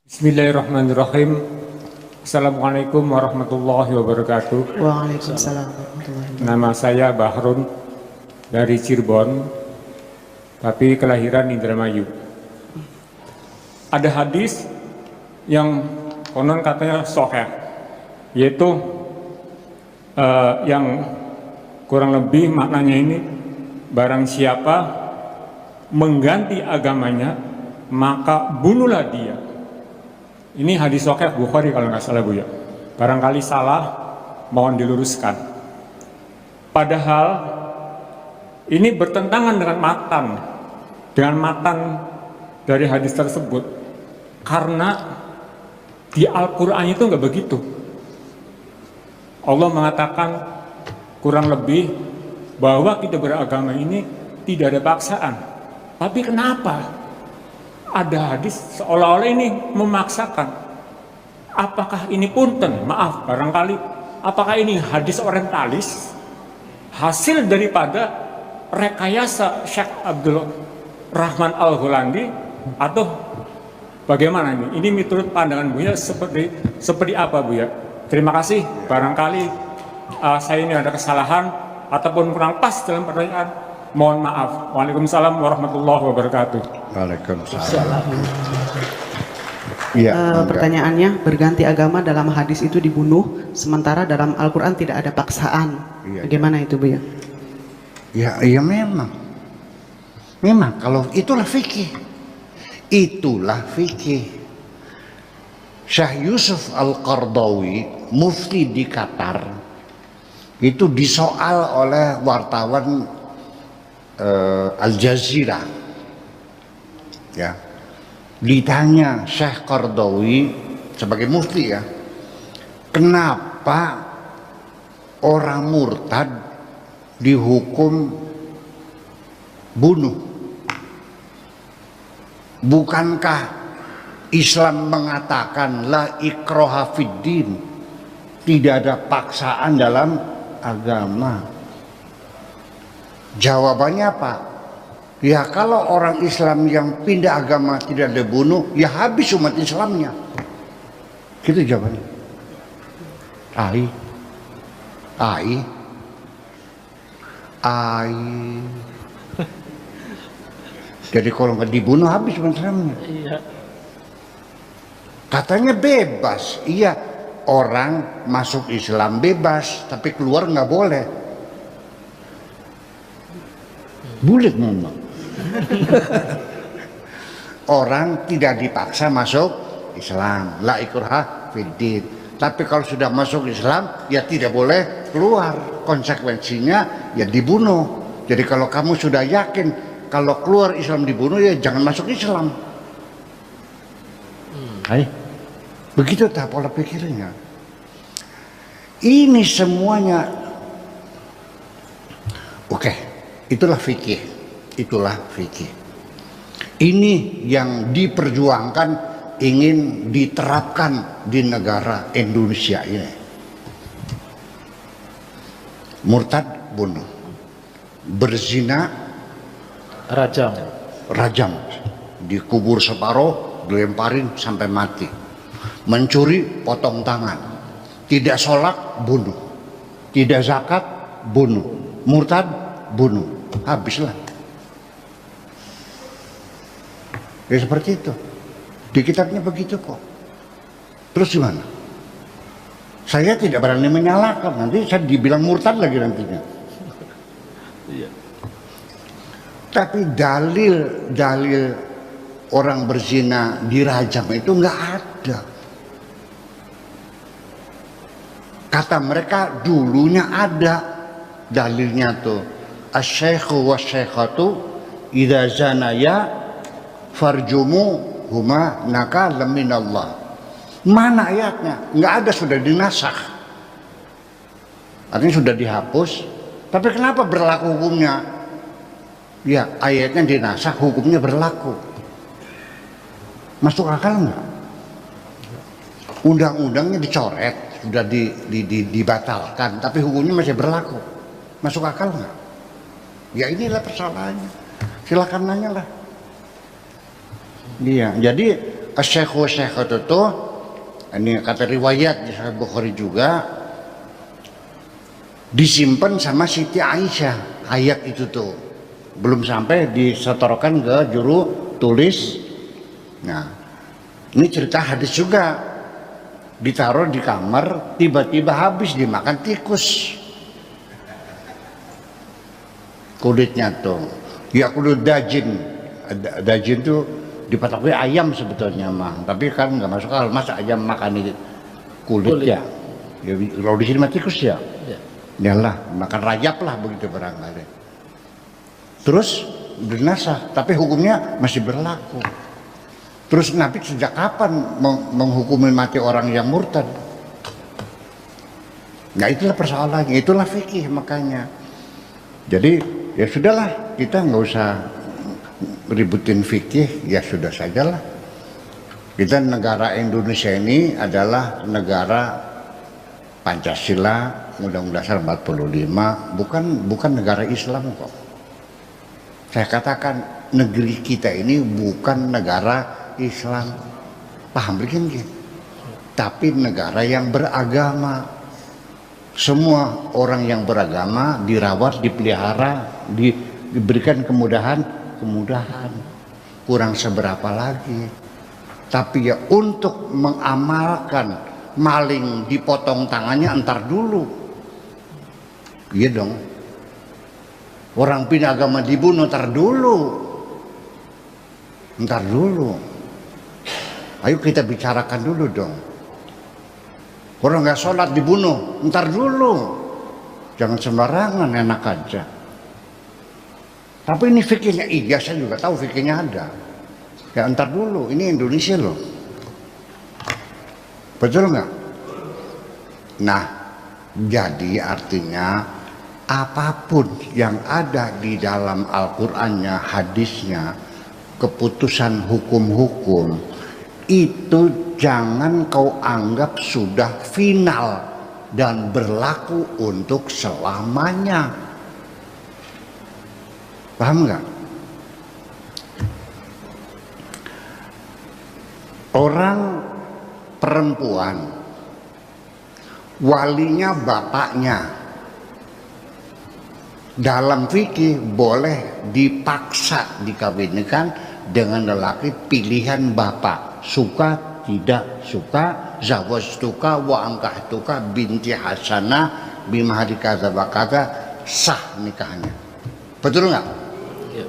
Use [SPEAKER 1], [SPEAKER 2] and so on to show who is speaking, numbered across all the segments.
[SPEAKER 1] Bismillahirrahmanirrahim. Assalamualaikum warahmatullahi wabarakatuh.
[SPEAKER 2] Waalaikumsalam warahmatullahi wabarakatuh.
[SPEAKER 1] Nama saya Bahrun dari Cirebon, tapi kelahiran Indramayu. Ada hadis yang konon katanya sahih, yaitu yang kurang lebih maknanya ini, barang siapa mengganti agamanya maka bunuhlah dia. Ini hadis sahih Bukhari kalau nggak salah, Bu ya. Barangkali salah, mohon diluruskan. Padahal ini bertentangan dengan matan dari hadis tersebut. Karena di Al-Quran itu nggak begitu. Allah mengatakan kurang lebih bahwa kita beragama ini tidak ada paksaan. Tapi kenapa ada hadis seolah-olah ini memaksakan? Apakah ini punten? Maaf, barangkali apakah ini hadis orientalis, hasil daripada rekayasa Syekh Abdul Rahman Al-Hulandi, atau bagaimana ini? Ini menurut pandangan Buya seperti apa, Buya? Terima kasih. Barangkali saya ini ada kesalahan ataupun kurang pas dalam pertanyaan. Mohon maaf. Waalaikumsalam warahmatullahi wabarakatuh.
[SPEAKER 3] Waalaikumsalam. Ya,
[SPEAKER 2] pertanyaannya, berganti agama dalam hadis itu dibunuh, sementara dalam Al-Quran tidak ada paksaan.
[SPEAKER 3] Iya,
[SPEAKER 2] Bagaimana itu, Bu ya?
[SPEAKER 3] Ya memang. Memang kalau itulah fikih. Itulah fikih. Syekh Yusuf Al-Qardawi, mufti di Qatar, itu disoal oleh wartawan Al Jazeera, ya, ditanya Syekh Qardawi sebagai mufti, ya, kenapa orang murtad dihukum bunuh? Bukankah Islam mengatakan la ikraha fiddin, tidak ada paksaan dalam agama? Jawabannya apa? Ya kalau orang Islam yang pindah agama tidak dibunuh, ya habis umat Islamnya. Gitu jawabannya. Ai. Jadi kalau nggak dibunuh habis umat Islamnya. Iya. Katanya bebas. Iya, orang masuk Islam bebas, tapi keluar nggak boleh. Bulat ngomong. Orang tidak dipaksa masuk Islam, la ikraha fiddin. Tapi kalau sudah masuk Islam, ya tidak boleh keluar. Konsekuensinya ya dibunuh. Jadi kalau kamu sudah yakin kalau keluar Islam dibunuh, ya jangan masuk Islam. Begitu tak pola pikirnya. Ini semuanya oke. Itulah fikih. Ini yang diperjuangkan, ingin diterapkan di negara Indonesia ini. Murtad bunuh, berzina rajam, dikubur separuh, dilemparin sampai mati, mencuri potong tangan, tidak sholat bunuh, tidak zakat bunuh, murtad bunuh. Habislah. Ya seperti itu. Di kitabnya begitu kok. Terus gimana? Saya tidak berani menyalahkan, nanti saya dibilang murtad lagi nantinya. Iya. Tapi dalil orang berzina dirajam itu nggak ada. Kata mereka dulunya ada dalilnya tuh. Asy-syaikhu wasy-syaikhatu idza zanaya farjumu huma nakalam minallah. Mana ayatnya? Nggak ada, sudah dinasakh. Artinya sudah dihapus. Tapi kenapa berlaku hukumnya? Ya ayatnya dinasakh, hukumnya berlaku. Masuk akal nggak? Undang-undangnya dicoret, sudah dibatalkan, tapi hukumnya masih berlaku. Masuk akal nggak? Ya inilah persoalannya. Silakan nanya lah. Iya, jadi Syekh itu, ini kata riwayat di Sahih Bukhari juga, disimpan sama Siti Aisyah ayat itu tuh, belum sampai disetorkan ke juru tulis. Nah, ini cerita hadis juga, ditaruh di kamar, tiba-tiba habis dimakan tikus kulitnya tuh. Ya kulit dajin, dajin tuh dipatakai ayam sebetulnya mah, tapi kan nggak masuk akal, masa ayam makan kulit ya. Ya kalau di sini mah tikus ya. Yalah, makan rayap lah begitu barangkali. Terus binasa, tapi hukumnya masih berlaku. Terus Nabi sejak kapan menghukumi mati orang yang murtad? Nah itulah persoalannya, itulah fikih makanya. Jadi ya sudahlah, kita nggak usah ributin fikih, ya sudah sajalah. Kita negara Indonesia ini adalah negara Pancasila, Undang-Undang Dasar 45, bukan negara Islam kok. Saya katakan negeri kita ini bukan negara Islam, paham begini? Tapi negara yang beragama. Semua orang yang beragama dirawat, dipelihara, diberikan kemudahan. Kurang seberapa lagi. Tapi ya untuk mengamalkan maling dipotong tangannya entar dulu. Iya dong. Orang pindah agama dibunuh entar dulu. Ayo kita bicarakan dulu dong. Orang nggak sholat dibunuh, entar dulu. Jangan sembarangan, enak aja. Tapi ini fikirnya, iya saya juga tahu fikirnya ada. Ya entar dulu, ini Indonesia loh. Betul nggak? Nah, jadi artinya apapun yang ada di dalam Al-Qur'annya, hadisnya, keputusan hukum-hukum, itu jangan kau anggap sudah final dan berlaku untuk selamanya. Paham nggak? Orang perempuan, walinya bapaknya, dalam fikih boleh dipaksa dikawinkan dengan lelaki pilihan bapak. Suka tidak suka, zawajtuka wa angkahtuka binti Hasanah bimahri kaza wa kaza, sah nikahnya. Betul nggak? Ya.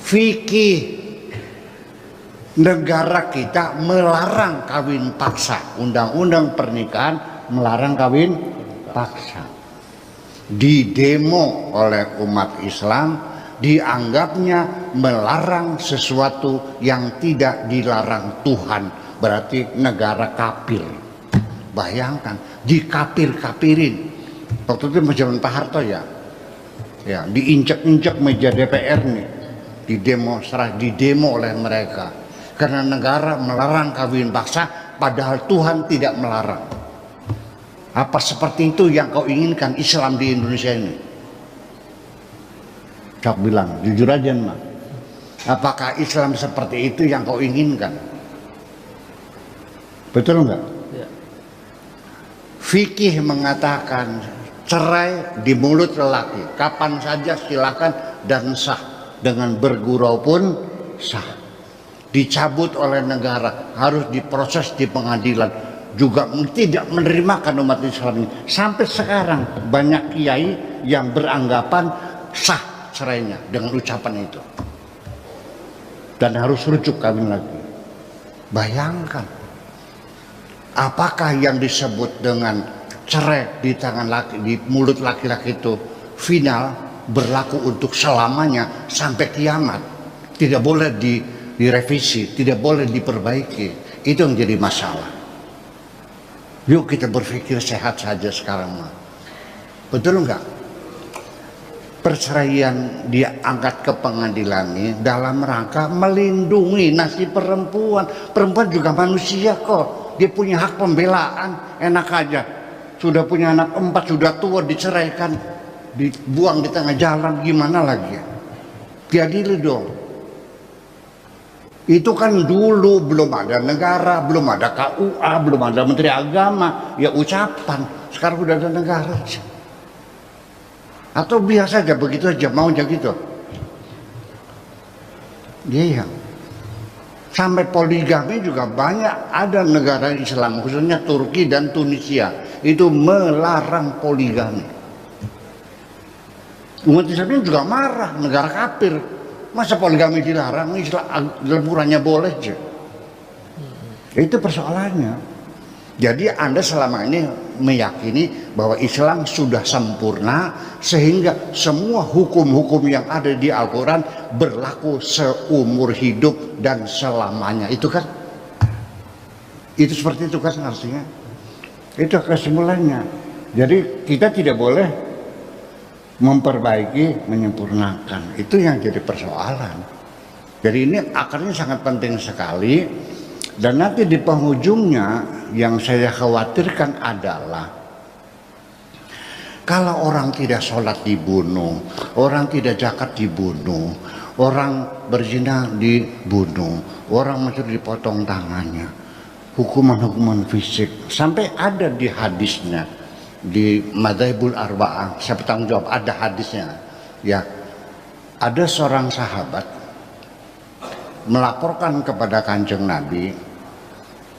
[SPEAKER 3] Fikih negara kita melarang kawin paksa. Undang-undang pernikahan melarang kawin paksa. Didemo oleh umat Islam, dianggapnya melarang sesuatu yang tidak dilarang Tuhan, berarti negara kafir. Bayangkan, dikafir-kafirin. Waktu itu zaman Pak Harto ya, diinjak-injak meja DPR nih, didemo oleh mereka, karena negara melarang kawin paksa, padahal Tuhan tidak melarang. Apa seperti itu yang kau inginkan Islam di Indonesia ini? Cak bilang, jujur aja mah. Apakah Islam seperti itu yang kau inginkan? Betul enggak? Ya. Fikih mengatakan cerai di mulut lelaki, kapan saja silakan dan sah, dengan bergurau pun sah. Dicabut oleh negara, harus diproses di pengadilan, juga tidak menerimakan umat Islam ini. Sampai sekarang banyak kiai yang beranggapan sah cerainya dengan ucapan itu, dan harus rujuk kawin lagi. Bayangkan, apakah yang disebut dengan cerai di tangan laki, di mulut laki-laki itu final, berlaku untuk selamanya sampai kiamat, tidak boleh direvisi, tidak boleh diperbaiki. Itu yang jadi masalah. Yuk kita berpikir sehat saja sekarang mah. Betul enggak? Perceraian diangkat ke pengadilan ini dalam rangka melindungi nasib perempuan. Perempuan juga manusia kok. Dia punya hak pembelaan. Enak aja. Sudah punya anak 4, sudah tua, diceraikan, dibuang di tengah jalan. Gimana lagi? Diadili dong. Itu kan dulu belum ada negara, belum ada KUA, belum ada Menteri Agama, ya ucapan. Sekarang udah ada negara. Atau biasa aja begitu aja, maunya gitu. Iya. Sampai poligami juga banyak, ada negara Islam, khususnya Turki dan Tunisia, itu melarang poligami. Umat Islam juga marah, negara kafir. Masa poligami dilarang, Islam lemburannya boleh aja. Itu persoalannya. Jadi Anda selama ini meyakini bahwa Islam sudah sempurna sehingga semua hukum-hukum yang ada di Al-Quran berlaku seumur hidup dan selamanya. Itu kan? Itu seperti itu kan artinya? Itu kesimpulannya. Jadi kita tidak boleh memperbaiki, menyempurnakan. Itu yang jadi persoalan. Jadi ini akarnya sangat penting sekali. Dan nanti di penghujungnya yang saya khawatirkan adalah kalau orang tidak sholat dibunuh, orang tidak zakat dibunuh, orang berzina dibunuh, orang mencuri dipotong tangannya, hukuman-hukuman fisik, sampai ada di hadisnya di Madzhabul Arba'ah, saya bertanggung jawab, ada hadisnya ya. Ada seorang sahabat melaporkan kepada Kanjeng Nabi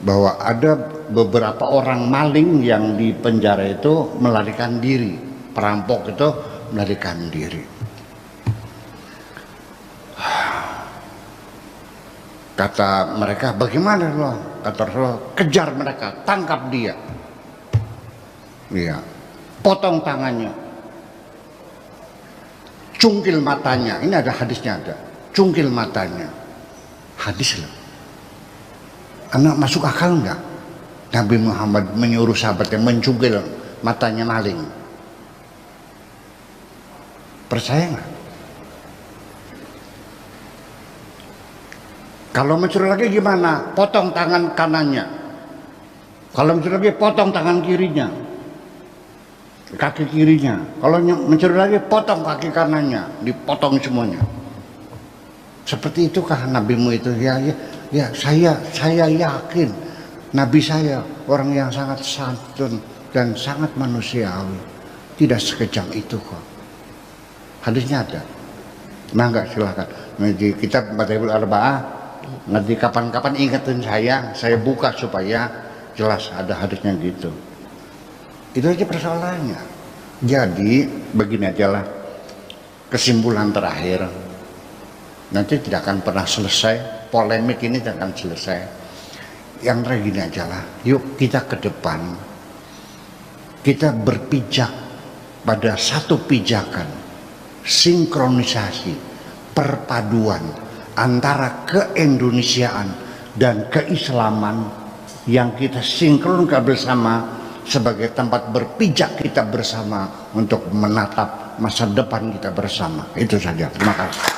[SPEAKER 3] bahwa ada beberapa orang maling yang di penjara itu melarikan diri, perampok itu melarikan diri. Kata mereka, bagaimana loh? Kata Rasulullah, kejar mereka, tangkap dia. Iya, potong tangannya, cungkil matanya. Ini ada hadisnya, ada cungkil matanya. Hadis loh. Anak masuk akal enggak? Nabi Muhammad menyuruh sahabatnya mencungkil matanya maling. Percaya enggak? Kalau mencuri lagi gimana? Potong tangan kanannya. Kalau mencuri lagi potong tangan kirinya, kaki kirinya. Kalau mencuri lagi potong kaki kanannya, dipotong semuanya. Seperti itukah nabimu itu? Ya, saya yakin nabi saya orang yang sangat santun dan sangat manusiawi, tidak sekejam itu kok. Hadisnya ada. Mangga silahkan. Di kitab Madzhabul Arba'ah, nanti kapan-kapan ingetin saya buka supaya jelas ada hadisnya gitu. Itu aja persoalannya. Jadi begini aja lah, kesimpulan terakhir, nanti tidak akan pernah selesai, polemik ini tidak akan selesai. Yang terakhir gini aja lah, yuk kita ke depan, kita berpijak pada satu pijakan, sinkronisasi, perpaduan antara keindonesiaan dan keislaman yang kita sinkronkan bersama sebagai tempat berpijak kita bersama untuk menatap masa depan kita bersama. Itu saja. Terima kasih.